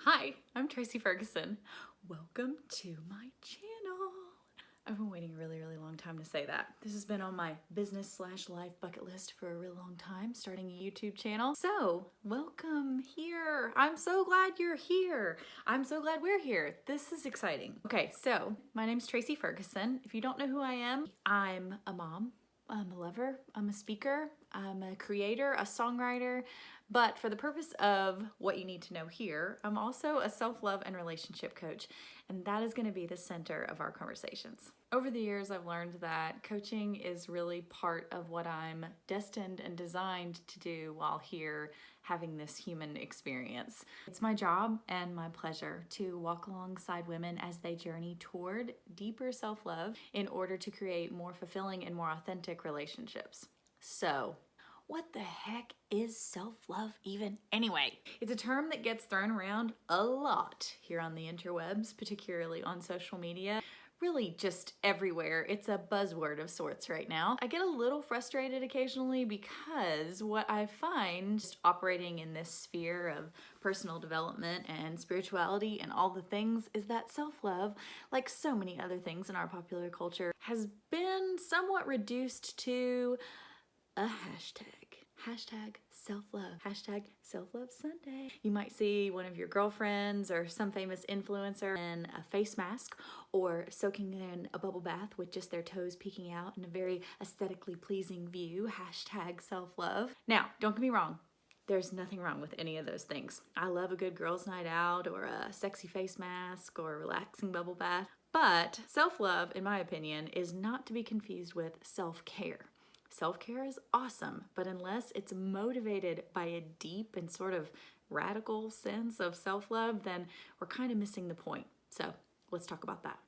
Hi, I'm Tracy Ferguson. Welcome to my channel. I've been waiting a really long time to say that. This has been on my business/life bucket list for a real long time, starting a YouTube channel. So, welcome here. I'm so glad you're here. I'm so glad we're here. This is exciting. Okay, so my name's Tracy Ferguson. If you don't know who I am, I'm a mom. I'm a lover, I'm a speaker, I'm a creator, a songwriter, but for the purpose of what you need to know here, I'm also a self-love and relationship coach, and that is going to be the center of our conversations. Over the years, I've learned that coaching is really part of what I'm destined and designed to do while here having this human experience. It's my job and my pleasure to walk alongside women as they journey toward deeper self-love in order to create more fulfilling and more authentic relationships. So, what the heck is self-love even anyway? It's a term that gets thrown around a lot here on the interwebs, particularly on social media. Really just everywhere. It's a buzzword of sorts right now. I get a little frustrated occasionally because what I find just operating in this sphere of personal development and spirituality and all the things is that self-love, like so many other things in our popular culture, has been somewhat reduced to a hashtag. Hashtag self-love. Hashtag self-love Sunday. You might see one of your girlfriends or some famous influencer in a face mask or soaking in a bubble bath with just their toes peeking out in a very aesthetically pleasing view. Hashtag self-love. Now, don't get me wrong. There's nothing wrong with any of those things. I love a good girls' night out or a sexy face mask or a relaxing bubble bath. But self-love, in my opinion, is not to be confused with self-care. Self-care is awesome, but unless it's motivated by a deep and sort of radical sense of self-love, then we're kind of missing the point. So let's talk about that.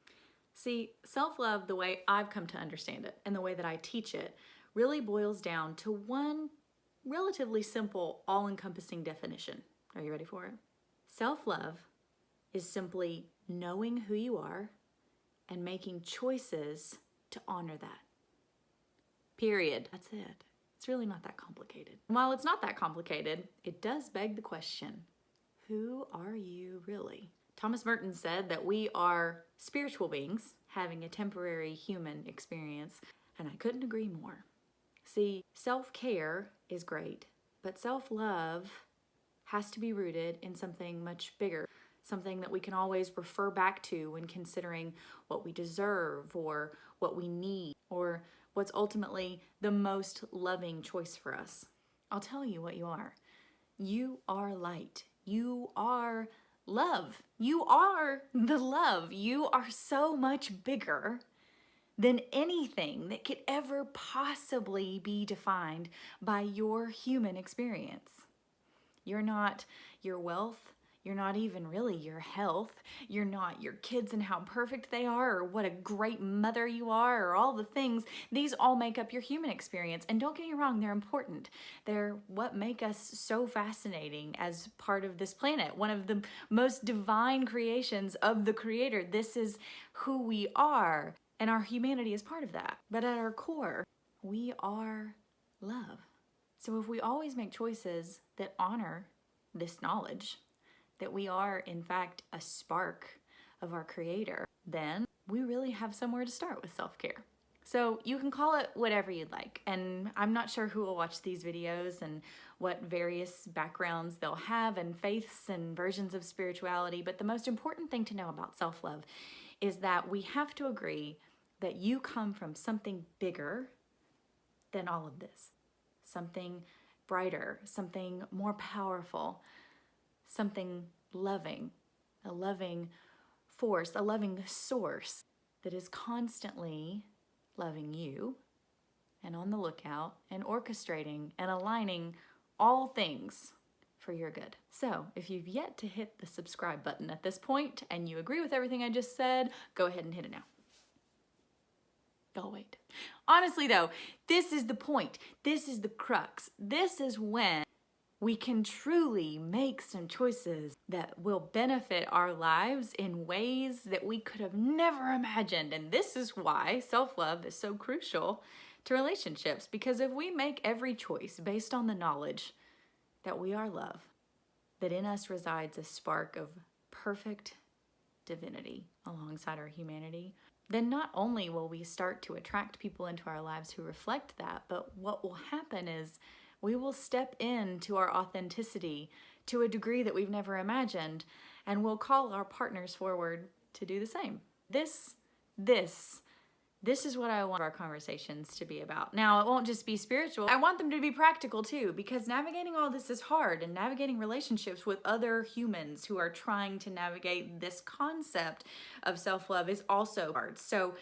See, self-love, the way I've come to understand it and the way that I teach it, really boils down to one relatively simple, all-encompassing definition. Are you ready for it? Self-love is simply knowing who you are and making choices to honor that. Period. That's it. It's really not that complicated. While it's not that complicated, it does beg the question, who are you really? Thomas Merton said that we are spiritual beings having a temporary human experience, and I couldn't agree more. See, self-care is great, but self-love has to be rooted in something much bigger, something that we can always refer back to when considering what we deserve or what we need or what's ultimately the most loving choice for us. I'll tell you what you are. You are light. You are love. You are the love. You are so much bigger than anything that could ever possibly be defined by your human experience. You're not your wealth. You're not even really your health. You're not your kids and how perfect they are or what a great mother you are or all the things. These all make up your human experience. And don't get me wrong, they're important. They're what make us so fascinating as part of this planet. One of the most divine creations of the Creator. This is who we are. And our humanity is part of that. But at our core, we are love. So if we always make choices that honor this knowledge, that we are in fact a spark of our Creator, then we really have somewhere to start with self-care. So you can call it whatever you'd like, and I'm not sure who will watch these videos and what various backgrounds they'll have and faiths and versions of spirituality, but the most important thing to know about self-love is that we have to agree that you come from something bigger than all of this, something brighter, something more powerful, something loving, a loving force, a loving source that is constantly loving you and on the lookout and orchestrating and aligning all things for your good. So if you've yet to hit the subscribe button at this point and you agree with everything I just said, go ahead and hit it now. Oh, wait. Honestly though, this is the point. This is the crux. This is when we can truly make some choices that will benefit our lives in ways that we could have never imagined. And this is why self-love is so crucial to relationships, because if we make every choice based on the knowledge that we are love, that in us resides a spark of perfect divinity alongside our humanity, then not only will we start to attract people into our lives who reflect that, but what will happen is we will step into our authenticity to a degree that we've never imagined, and we'll call our partners forward to do the same. This is what I want our conversations to be about. Now, it won't just be spiritual. I want them to be practical too, because navigating all this is hard, and navigating relationships with other humans who are trying to navigate this concept of self-love is also hard. So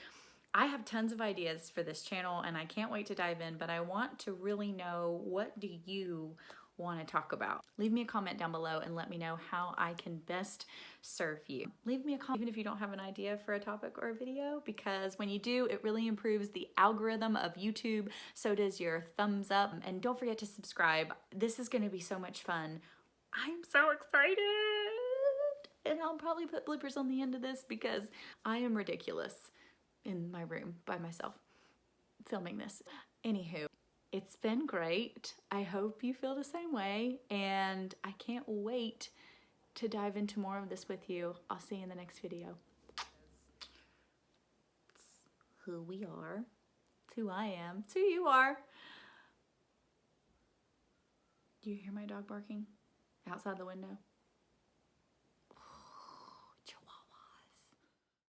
I have tons of ideas for this channel, and I can't wait to dive in, but I want to really know, what do you want to talk about? Leave me a comment down below and let me know how I can best serve you. Leave me a comment even if you don't have an idea for a topic or a video, because when you do, it really improves the algorithm of YouTube. So does your thumbs up. And don't forget to subscribe. This is going to be so much fun. I'm so excited. And I'll probably put bloopers on the end of this because I am ridiculous in my room by myself filming this. Anywho, it's been great. I hope you feel the same way, and I can't wait to dive into more of this with you. I'll see you in the next video. It's who we are. It's who I am. It's who you are. Do you hear my dog barking outside the window?